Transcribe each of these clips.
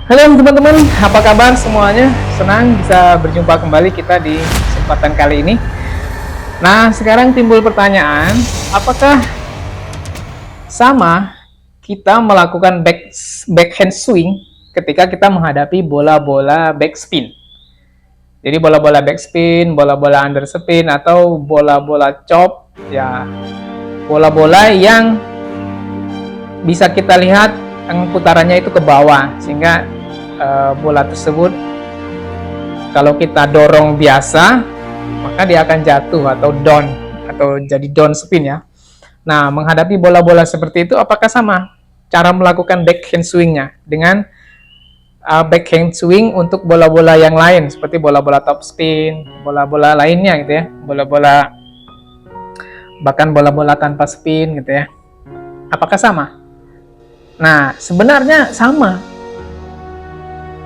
Halo teman-teman, apa kabar semuanya? Senang bisa berjumpa kembali kita di kesempatan kali ini. Nah, sekarang timbul pertanyaan, apakah sama kita melakukan backhand swing ketika kita menghadapi bola-bola backspin? Jadi bola-bola backspin, bola-bola underspin, atau bola-bola chop, ya bola-bola yang bisa kita lihat yang putarannya itu ke bawah, sehingga bola tersebut kalau kita dorong biasa maka dia akan jatuh atau down atau jadi down spin ya. Nah, menghadapi bola-bola seperti itu apakah sama cara melakukan backhand swingnya dengan backhand swing untuk bola-bola yang lain seperti bola-bola top spin, bola-bola lainnya gitu ya, bola-bola bahkan bola-bola tanpa spin gitu ya. Apakah sama? Nah, sebenarnya sama.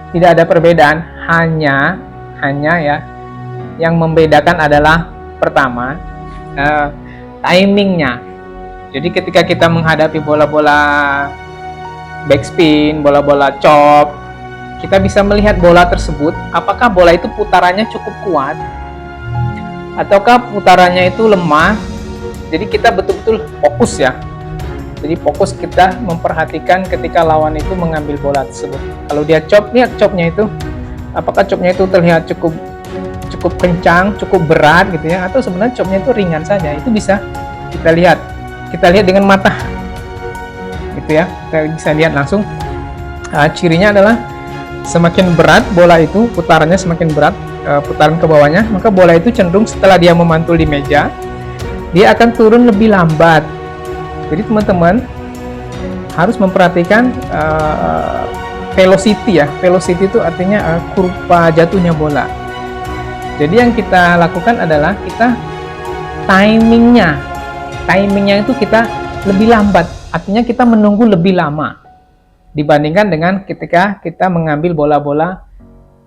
Tidak ada perbedaan, hanya ya yang membedakan adalah pertama timingnya. Jadi ketika kita menghadapi bola-bola backspin, bola-bola chop, kita bisa melihat bola tersebut apakah bola itu putarannya cukup kuat ataukah putarannya itu lemah. Jadi kita betul-betul fokus ya. Jadi fokus kita memperhatikan ketika lawan itu mengambil bola tersebut. Kalau dia chop, lihat chopnya itu, apakah chopnya itu terlihat cukup kencang, cukup berat gitu ya, atau sebenarnya chopnya itu ringan saja. Itu bisa kita lihat dengan mata, gitu ya. Kita bisa lihat langsung. Cirinya adalah semakin berat bola itu, putarannya semakin berat, putaran ke bawahnya, maka bola itu cenderung setelah dia memantul di meja, dia akan turun lebih lambat. Jadi teman-teman harus memperhatikan velocity ya. Velocity itu artinya kurva jatuhnya bola. Jadi yang kita lakukan adalah kita timingnya itu kita lebih lambat. Artinya kita menunggu lebih lama dibandingkan dengan ketika kita mengambil bola-bola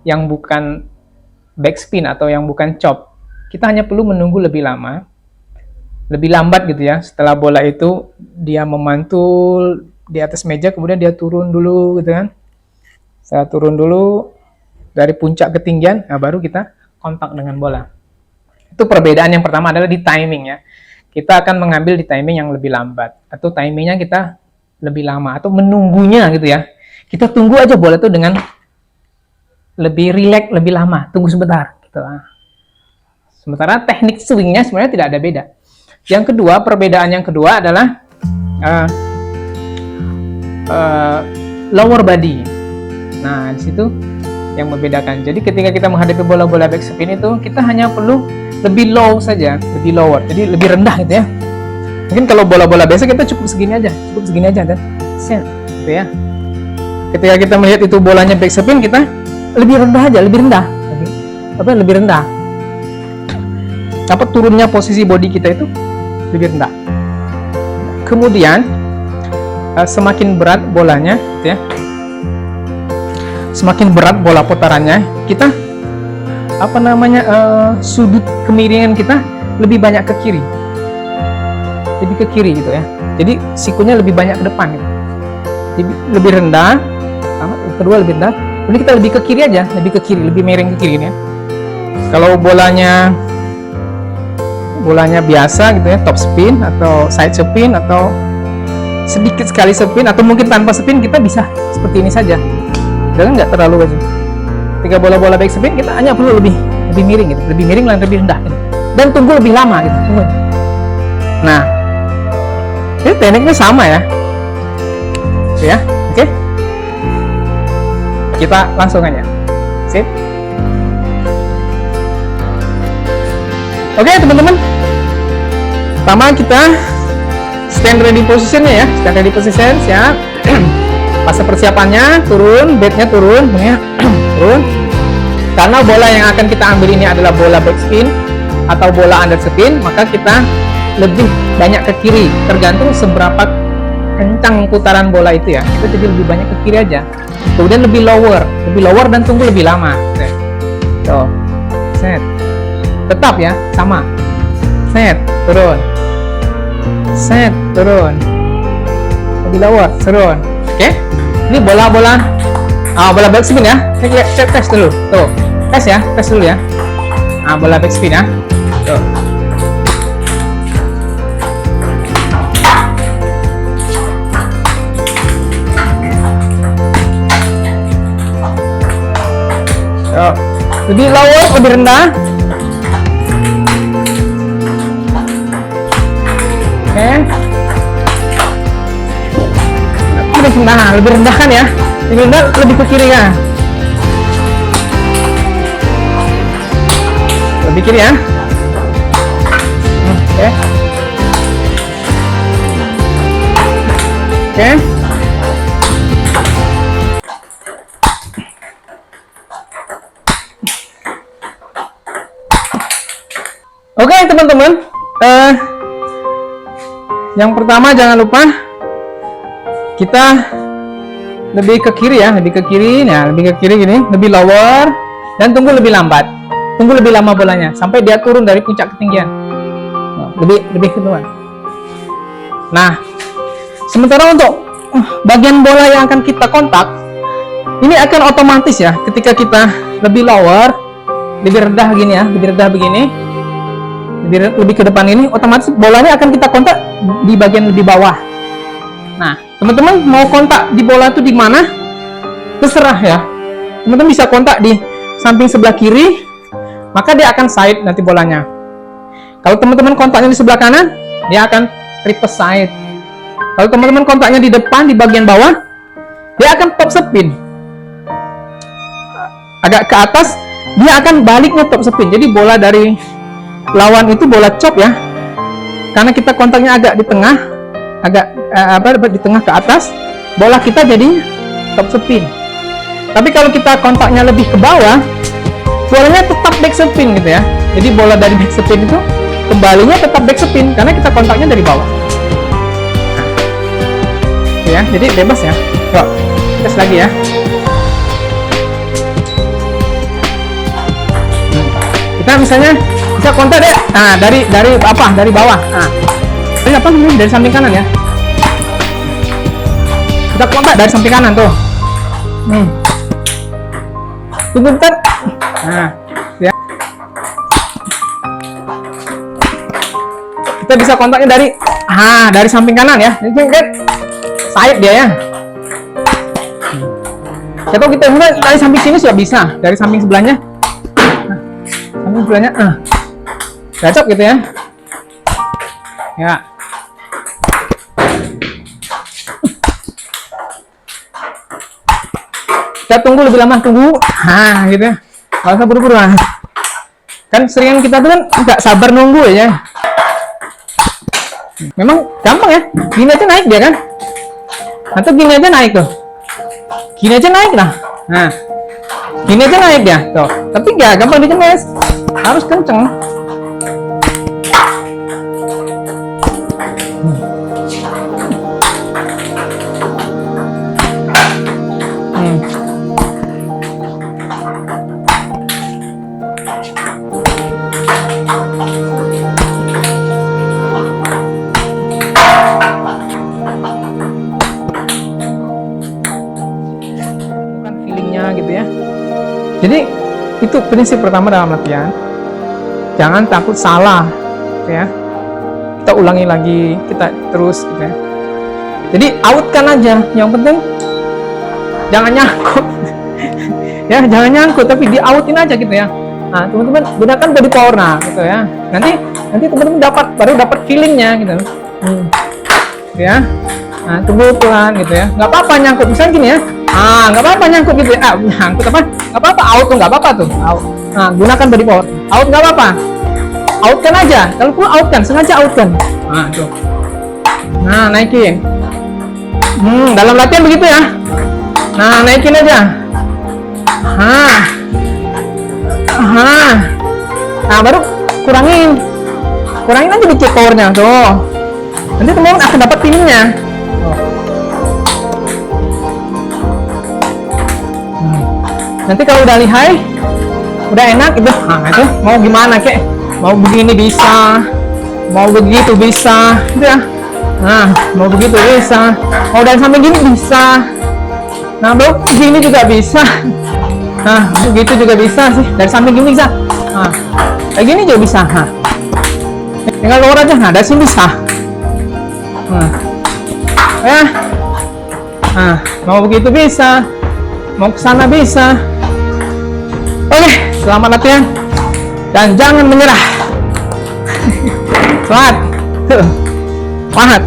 yang bukan backspin atau yang bukan chop. Kita hanya perlu menunggu lebih lama, lebih lambat gitu ya. Setelah bola itu dia memantul di atas meja, kemudian dia turun dulu gitu kan. Saya turun dulu dari puncak ketinggian, nah baru kita kontak dengan bola. Itu perbedaan yang pertama adalah di timing ya. Kita akan mengambil di timing yang lebih lambat, atau timingnya kita lebih lama, atau menunggunya gitu ya. Kita tunggu aja bola itu dengan lebih rileks, lebih lama, tunggu sebentar gitu. Sementara teknik swingnya sebenarnya tidak ada beda. Yang kedua, perbedaan yang kedua adalah lower body. Nah, di situ yang membedakan. Jadi ketika kita menghadapi bola-bola backspin itu, kita hanya perlu lebih low saja, lebih lower. Jadi lebih rendah gitu ya. Mungkin kalau bola-bola biasa kita cukup segini aja dan set gitu ya. Ketika kita melihat itu bolanya backspin, kita lebih rendah aja, lebih rendah. Lebih rendah. Dapat turunnya posisi body kita itu lebih rendah. Kemudian semakin berat bolanya gitu ya, semakin berat bola putarannya, kita sudut kemiringan kita lebih banyak ke kiri, gitu ya. Jadi sikunya lebih banyak ke depan gitu. Jadi lebih rendah, kedua lebih rendah, ini kita lebih ke kiri aja, lebih miring ke kiri ya. Kalau bolanya biasa gitu ya, top spin atau side spin atau sedikit sekali spin atau mungkin tanpa spin, kita bisa seperti ini saja dan nggak terlalu aja. Ketika bola-bola back spin kita hanya perlu lebih miring gitu, lebih miring dan lebih rendah gitu. Dan tunggu lebih lama gitu, tunggu. Nah, ini tekniknya sama ya, ya, oke. Kita langsung aja, sip. Oke teman-teman, pertama kita stand ready positionnya ya, stand ready position siap. Fase persiapannya turun, bednya turun ya. Turun. Karena bola yang akan kita ambil ini adalah bola backspin atau bola underspin, maka kita lebih banyak ke kiri, tergantung seberapa kencang putaran bola itu ya. Kita jadi lebih banyak ke kiri aja. Kemudian lebih lower dan tunggu lebih lama. Tuh, set. Tetap ya, sama. Set, turun. Set, turun. Lebih lower, turun. Oke. Ini bola-bola Bola backspin ya. Ini tes dulu. Tuh. Tes ya, tes dulu ya. Bola backspin ya. Tuh. Tuh. Lebih lower, lebih rendah. Oke. Lebih rendah kan ya? Lebih rendah, lebih ke kiri ya. Lebih kiri ya. Oke. Oke. Oke teman-teman. Yang pertama jangan lupa kita lebih ke kiri ya, lebih ke kiri ya, lebih ke kiri gini, lebih lower dan tunggu lebih lambat, tunggu lebih lama bolanya sampai dia turun dari puncak ketinggian, lebih kedua. Nah, sementara untuk bagian bola yang akan kita kontak ini akan otomatis ya, ketika kita lebih lower, lebih rendah gini ya, lebih rendah begini, lebih ke depan ini, otomatis bolanya akan kita kontak di bagian lebih bawah. Nah, teman-teman mau kontak di bola itu di mana? Terserah ya. Teman-teman bisa kontak di samping sebelah kiri, maka dia akan side nanti bolanya. Kalau teman-teman kontaknya di sebelah kanan, dia akan reverse side. Kalau teman-teman kontaknya di depan di bagian bawah, dia akan top spin. Agak ke atas, dia akan baliknya top spin. Jadi bola dari lawan itu bola chop ya. Karena kita kontaknya agak di tengah, di tengah ke atas, bola kita jadi top spin. Tapi kalau kita kontaknya lebih ke bawah, bolanya tetap back spin gitu ya. Jadi bola dari back spin itu kembalinya tetap back spin karena kita kontaknya dari bawah. Nah, ya, jadi bebas ya. Yuk, tes lagi ya. Kita misalnya bisa kontak deh. Nah, dari apa? Dari bawah. Nah, dari apa namanya? Dari samping kanan ya. Kita kontak dari samping kanan tuh. Tunggu bentar. Nah, ya. Kita bisa kontaknya dari samping kanan ya. Jadi kan sayap dia ya. Atau kita mulai dari samping sini sudah bisa, dari samping sebelahnya. Samping sebelahnya, cocok gitu ya. Ya. Kita tunggu lebih lama, tunggu. Nah, gitu ya. Nggak usah buru-buru lah. Kan seringan kita tuh kan nggak sabar nunggu ya. Memang gampang ya. Gini aja naik dia kan. Atau gini aja naik tuh. Gini aja naik lah. Nah, gini aja naik dia. Tuh. Tapi nggak gampang dikenes. Harus kenceng. Gitu ya. Jadi itu prinsip pertama dalam latihan. Jangan takut salah, gitu ya. Kita ulangi lagi, kita terus, gitu ya. Jadi outkan aja. Yang penting jangan nyangkut, ya jangan nyangkut, tapi di outin aja gitu ya. Nah teman-teman gunakan body power, nah gitu ya. Nanti teman-teman baru dapat feelingnya gitu. Gitu ya. Nah tunggu pelan gitu ya. Nggak apa-apa nyangkut, misalnya gini ya. Nggak apa-apa nyangkut gitu ya. Nyangkut apa? Nggak apa-apa, out tuh nggak apa-apa tuh. Out. Nah, gunakan body power. Out nggak apa-apa. Outkan aja. Kalau perlu outkan, sengaja outkan. Nah, tuh. Nah, naikin. Dalam latihan begitu ya. Nah, naikin aja. Nah, baru kurangin. Kurangin aja dikit powernya tuh. Nanti teman-teman akan dapat feelingnya. Nanti kalau udah lihai, udah enak itu, itu mau gimana kek, mau begini bisa, mau begitu bisa, gitu ya. Nah, mau begitu bisa, mau dari samping gini bisa, Nah, begini juga bisa. Nah, begitu juga bisa sih. Dari samping gini bisa. Nah, kayak gini juga bisa. Nah, tinggal keluar aja. Nah, dari sini bisa. Nah, ya. Nah, mau begitu bisa. Mau ke sana bisa. Oke, selamat latihan. Dan jangan menyerah. Semangat. Semangat.